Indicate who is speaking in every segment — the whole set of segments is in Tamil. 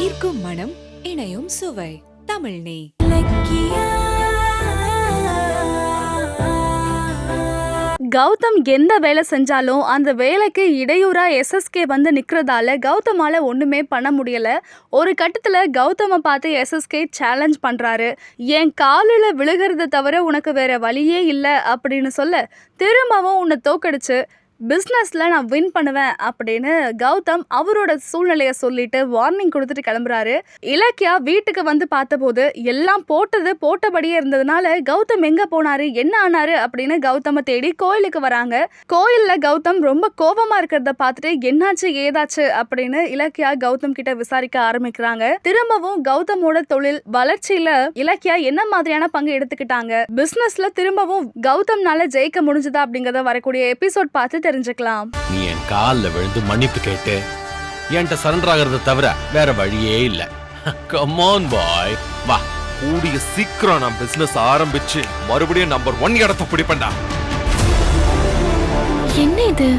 Speaker 1: ஈர்க்கும் மனம், இணையும் சுவை. தமிழ் நீ.
Speaker 2: கௌதம் எந்த வேலை செஞ்சாலும் அந்த வேலைக்கு இடையூறா எஸ்எஸ்கே வந்து நிக்கிறதால கௌதமால ஒண்ணுமே பண்ண முடியல. ஒரு கட்டத்துல கௌதம பார்த்து எஸ்எஸ்கே சேலஞ்ச் பண்றாரு. என் காலில் விழுகிறத தவிர உனக்கு வேற வழியே இல்லை அப்படின்னு சொல்ல, திரும்பவும் உன்னை தோக்கடிச்சு பிஸ்னஸ்ல நான் வின் பண்ணுவேன் அப்படின்னு கௌதம் அவரோட சூழ்நிலையை சொல்லிட்டு வார்னிங் கொடுத்துட்டு கிளம்புறாரு. இலக்கியா வீட்டுக்கு வந்து பார்த்தபோது எல்லாம் போட்டபடியே இருந்ததுனால கௌதம் எங்க போனாரு, என்ன ஆனாரு அப்படின்னு கௌதம தேடி கோயிலுக்கு வராங்க. கோயில்ல கௌதம் ரொம்ப கோபமா இருக்கிறத பார்த்துட்டு என்னாச்சு ஏதாச்சு அப்படின்னு இலக்கியா கௌதம் கிட்ட விசாரிக்க ஆரம்பிக்கிறாங்க. திரும்பவும் கௌதமோட தொழில் வளர்ச்சியில இலக்கியா என்ன மாதிரியான பங்கு எடுத்துக்கிட்டாங்க, பிசினஸ்ல திரும்பவும் கௌதம்னால ஜெயிக்க முடிஞ்சதா அப்படிங்கறத வரக்கூடிய எபிசோட் பார்த்து தெரிஞ்சுக்கலாம்.
Speaker 3: நீ என் கால்ல விழுந்து மன்னிப்பு கேட்டு என்கிட்ட சரண்டர் ஆகிறத தவிர வேற வழியே இல்ல. கம் ஆன் பாய், வா, கூடிய சீக்கிரம் நான் பிசினஸ் ஆரம்பிச்சு மறுபடியும் நம்பர் 1 இடத்தை பிடிப்பேன்டா.
Speaker 4: என்ன இது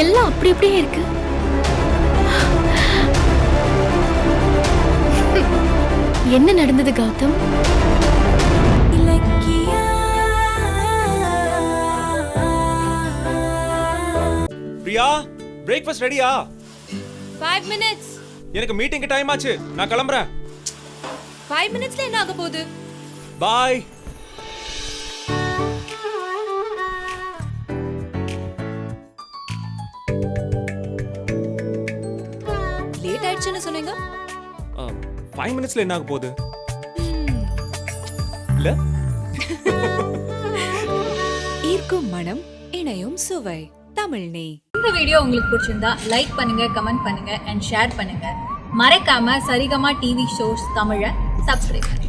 Speaker 4: எல்லாம் அப்படி அப்படியே இருக்கு? என்ன நடந்தது கௌதம்?
Speaker 5: பிரியா, பிரேக்ஃபாஸ்ட் ரெடியா?
Speaker 6: 5 minutes.
Speaker 5: எனக்கு மீட்டிங்க்கு டைம் ஆச்சு, நான் கிளம்புறேன்.
Speaker 6: 5 minutesல என்ன ஆக போகுது?
Speaker 5: பாய்.
Speaker 6: லேட் ஆயிடுச்சுன்னு சொன்னீங்க.
Speaker 5: 5 minutesல என்ன ஆக போகுது? இல்ல?
Speaker 1: ஈர்க்கும் மனம், இணையும் சுவை. தமிழ் நீ.
Speaker 7: இந்த வீடியோ உங்களுக்கு பிடிச்சிருந்தா லைக் பண்ணுங்க, கமெண்ட் பண்ணுங்க அண்ட் ஷேர் பண்ணுங்க. மறக்காம சரிகமா டிவி ஷோஸ் தமிழை சப்ஸ்கிரைப் பண்ணுங்க.